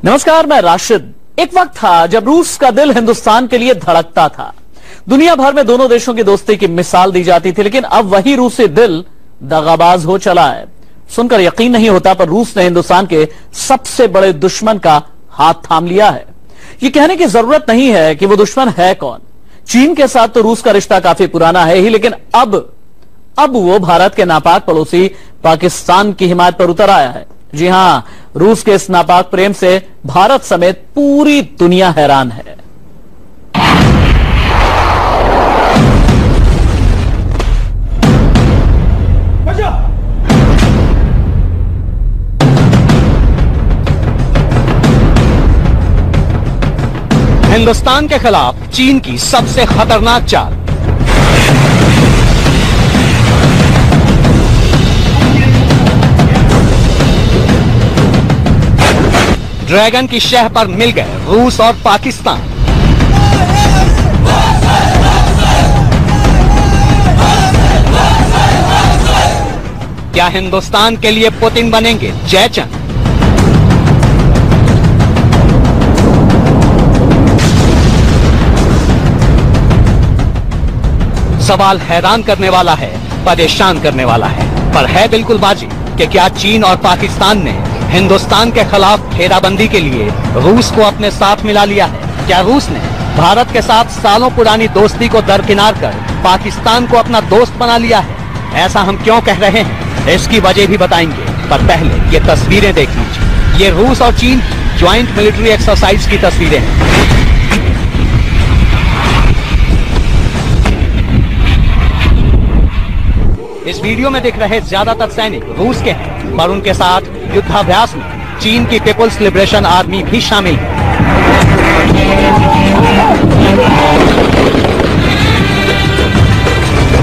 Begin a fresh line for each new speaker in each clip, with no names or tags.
नमस्कार, मैं राशिद। एक वक्त था जब रूस का दिल हिंदुस्तान के लिए धड़कता था। दुनिया भर में दोनों देशों की दोस्ती की मिसाल दी जाती थी, लेकिन अब वही रूसी दिल दगाबाज हो चला है। सुनकर यकीन नहीं होता, पर रूस ने हिंदुस्तान के सबसे बड़े दुश्मन का हाथ थाम लिया है। ये कहने की जरूरत नहीं है कि वो दुश्मन है कौन। चीन के साथ तो रूस का रिश्ता काफी पुराना है ही, लेकिन अब वो भारत के नापाक पड़ोसी पाकिस्तान की हिमायत पर उतर आया है। जी हां, रूस के इस नापाक प्रेम से भारत समेत पूरी दुनिया हैरान है।
हिंदुस्तान के खिलाफ चीन की सबसे खतरनाक चाल। ड्रैगन की शह पर मिल गए रूस और पाकिस्तान। क्या हिंदुस्तान के लिए पुतिन बनेंगे जयचंद? सवाल हैरान करने वाला है, परेशान करने वाला है, पर है बिल्कुल बाजी कि क्या चीन और पाकिस्तान ने हिंदुस्तान के खिलाफ घेराबंदी के लिए रूस को अपने साथ मिला लिया है? क्या रूस ने भारत के साथ सालों पुरानी दोस्ती को दरकिनार कर पाकिस्तान को अपना दोस्त बना लिया है? ऐसा हम क्यों कह रहे हैं, इसकी वजह भी बताएंगे, पर पहले ये तस्वीरें देख लीजिए। ये रूस और चीन की ज्वाइंट मिलिट्री एक्सरसाइज की तस्वीरें हैं। इस वीडियो में दिख रहे ज्यादातर सैनिक रूस के हैं, पर उनके साथ युद्धाभ्यास में चीन की पीपुल्स लिबरेशन आर्मी भी शामिल है।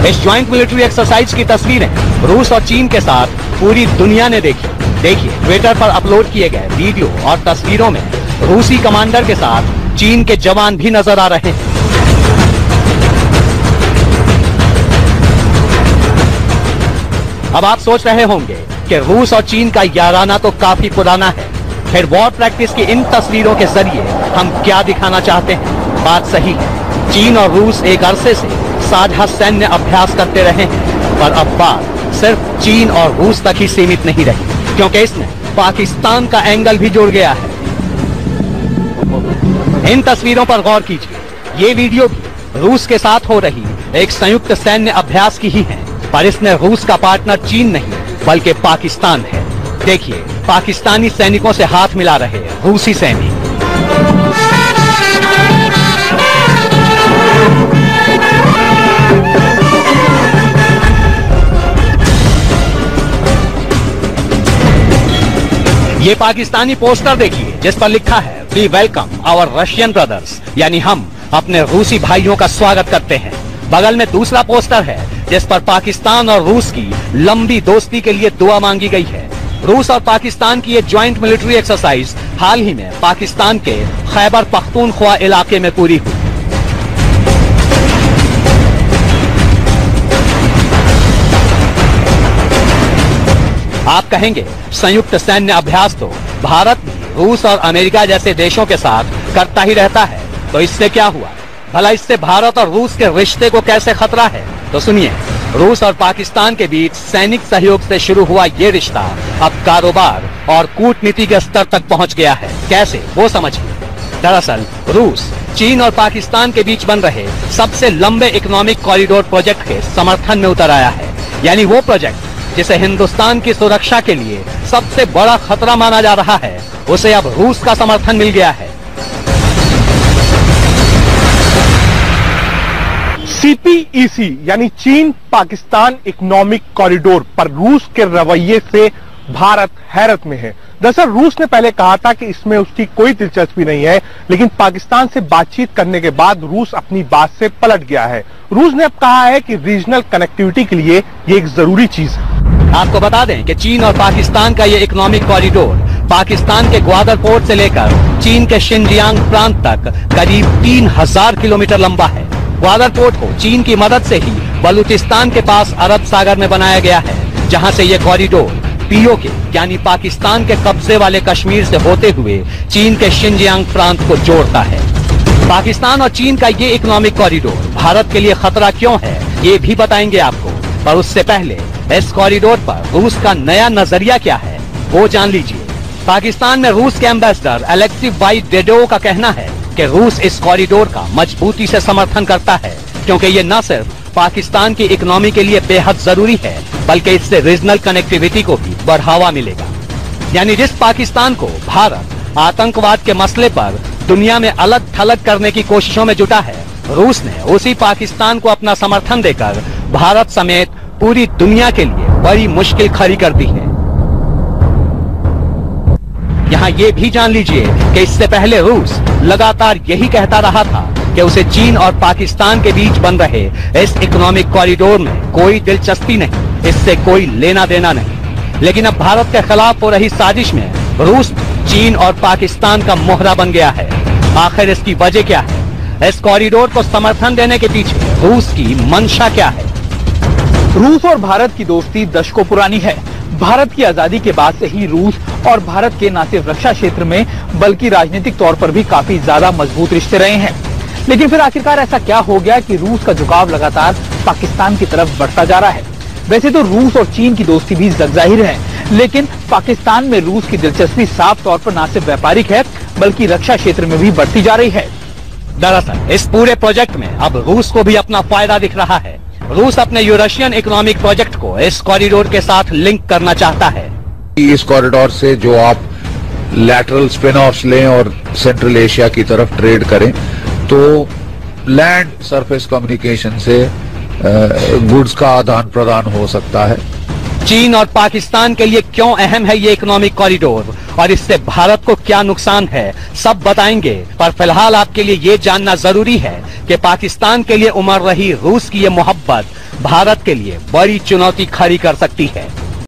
इस ज्वाइंट मिलिट्री एक्सरसाइज की तस्वीरें रूस और चीन के साथ पूरी दुनिया ने देखी। देखिए, ट्विटर पर अपलोड किए गए वीडियो और तस्वीरों में रूसी कमांडर के साथ चीन के जवान भी नजर आ रहे हैं। अब आप सोच रहे होंगे कि रूस और चीन का याराना तो काफी पुराना है, फिर वॉर प्रैक्टिस की इन तस्वीरों के जरिए हम क्या दिखाना चाहते हैं? बात सही है, चीन और रूस एक अरसे से साझा सैन्य अभ्यास करते रहे हैं, पर अब बात सिर्फ चीन और रूस तक ही सीमित नहीं रही, क्योंकि इसमें पाकिस्तान का एंगल भी जुड़ गया है। इन तस्वीरों पर गौर कीजिए। ये वीडियो भी रूस के साथ हो रही एक संयुक्त सैन्य अभ्यास की ही है, पर इसमें रूस का पार्टनर चीन नहीं बल्कि पाकिस्तान है। देखिए, पाकिस्तानी सैनिकों से हाथ मिला रहे रूसी सैनिक। ये पाकिस्तानी पोस्टर देखिए, जिस पर लिखा है we welcome our Russian brothers, यानी हम अपने रूसी भाइयों का स्वागत करते हैं। बगल में दूसरा पोस्टर है जिस पर पाकिस्तान और रूस की लंबी दोस्ती के लिए दुआ मांगी गई है। रूस और पाकिस्तान की ये ज्वाइंट मिलिट्री एक्सरसाइज हाल ही में पाकिस्तान के खैबर पख्तूनख्वा इलाके में पूरी हुई। आप कहेंगे संयुक्त सैन्य अभ्यास तो भारत भी रूस और अमेरिका जैसे देशों के साथ करता ही रहता है, तो इससे क्या हुआ? भला इससे भारत और रूस के रिश्ते को कैसे खतरा है? तो सुनिए, रूस और पाकिस्तान के बीच सैनिक सहयोग से शुरू हुआ ये रिश्ता अब कारोबार और कूटनीति के स्तर तक पहुंच गया है। कैसे, वो समझिए। दरअसल रूस चीन और पाकिस्तान के बीच बन रहे सबसे लंबे इकोनॉमिक कॉरिडोर प्रोजेक्ट के समर्थन में उतर आया है, यानी वो प्रोजेक्ट जिसे हिंदुस्तान की सुरक्षा के लिए सबसे बड़ा खतरा माना जा रहा है, उसे अब रूस का समर्थन मिल गया है।
CPEC यानी चीन पाकिस्तान इकोनॉमिक कॉरिडोर पर रूस के रवैये से भारत हैरत में है। दरअसल रूस ने पहले कहा था कि इसमें उसकी कोई दिलचस्पी नहीं है, लेकिन पाकिस्तान से बातचीत करने के बाद रूस अपनी बात से पलट गया है। रूस ने अब कहा है कि रीजनल कनेक्टिविटी के लिए ये एक जरूरी चीज है।
आपको बता दें कि चीन और पाकिस्तान का ये इकोनॉमिक कॉरिडोर पाकिस्तान के ग्वादर पोर्ट से लेकर चीन के शिनजियांग प्रांत तक करीब 3000 किलोमीटर लंबा है। ग्वादर पोर्ट को चीन की मदद से ही बलूचिस्तान के पास अरब सागर में बनाया गया है, जहां से ये कॉरिडोर पीओके यानी पाकिस्तान के कब्जे वाले कश्मीर से होते हुए चीन के शिनजियांग प्रांत को जोड़ता है। पाकिस्तान और चीन का ये इकोनॉमिक कॉरिडोर भारत के लिए खतरा क्यों है, ये भी बताएंगे आपको। पर उससे पहले इस कॉरिडोर पर रूस का नया नजरिया क्या है, वो जान लीजिए। पाकिस्तान में रूस के एम्बेसडर अलेक्सी वाइडेडोव का कहना है कि रूस इस कॉरिडोर का मजबूती से समर्थन करता है, क्योंकि ये न सिर्फ पाकिस्तान की इकोनॉमी के लिए बेहद जरूरी है, बल्कि इससे रीजनल कनेक्टिविटी को भी बढ़ावा मिलेगा। यानी जिस पाकिस्तान को भारत आतंकवाद के मसले पर दुनिया में अलग थलग करने की कोशिशों में जुटा है, रूस ने उसी पाकिस्तान को अपना समर्थन देकर भारत समेत पूरी दुनिया के लिए बड़ी मुश्किल खड़ी कर दी है। यहाँ ये भी जान लीजिए कि इससे पहले रूस लगातार यही कहता रहा था कि उसे चीन और पाकिस्तान के बीच बन रहे इस इकोनॉमिक कॉरिडोर में कोई दिलचस्पी नहीं, इससे कोई लेना देना नहीं। लेकिन अब भारत के खिलाफ हो रही साजिश में रूस चीन और पाकिस्तान का मोहरा बन गया है। आखिर इसकी वजह क्या है? इस कॉरिडोर को समर्थन देने के पीछे रूस की मंशा क्या है?
रूस और भारत की दोस्ती दशकों पुरानी है। भारत की आजादी के बाद से ही रूस और भारत के न सिर्फ रक्षा क्षेत्र में बल्कि राजनीतिक तौर पर भी काफी ज्यादा मजबूत रिश्ते रहे हैं। लेकिन फिर आखिरकार ऐसा क्या हो गया कि रूस का झुकाव लगातार पाकिस्तान की तरफ बढ़ता जा रहा है? वैसे तो रूस और चीन की दोस्ती भी जगजाहिर है, लेकिन पाकिस्तान में रूस की दिलचस्पी साफ तौर पर न सिर्फ व्यापारिक है बल्कि रक्षा क्षेत्र में भी बढ़ती जा रही है।
दरअसल इस पूरे प्रोजेक्ट में अब रूस को भी अपना फायदा दिख रहा है। रूस अपने यूरेशियन इकोनॉमिक प्रोजेक्ट को इस कॉरिडोर के साथ लिंक करना चाहता है।
इस कॉरिडोर से जो आप लैटरल स्पिन ऑफ्स लें और सेंट्रल एशिया की तरफ ट्रेड करें, तो लैंड सरफेस कम्युनिकेशन से गुड्स का आदान प्रदान हो सकता है।
चीन और पाकिस्तान के लिए क्यों अहम है ये इकोनॉमिक कॉरिडोर और इससे भारत को क्या नुकसान है, सब बताएंगे। पर फिलहाल आपके लिए ये जानना जरूरी है कि पाकिस्तान के लिए उमड़ रही रूस की ये मोहब्बत भारत के लिए बड़ी चुनौती खड़ी कर सकती है।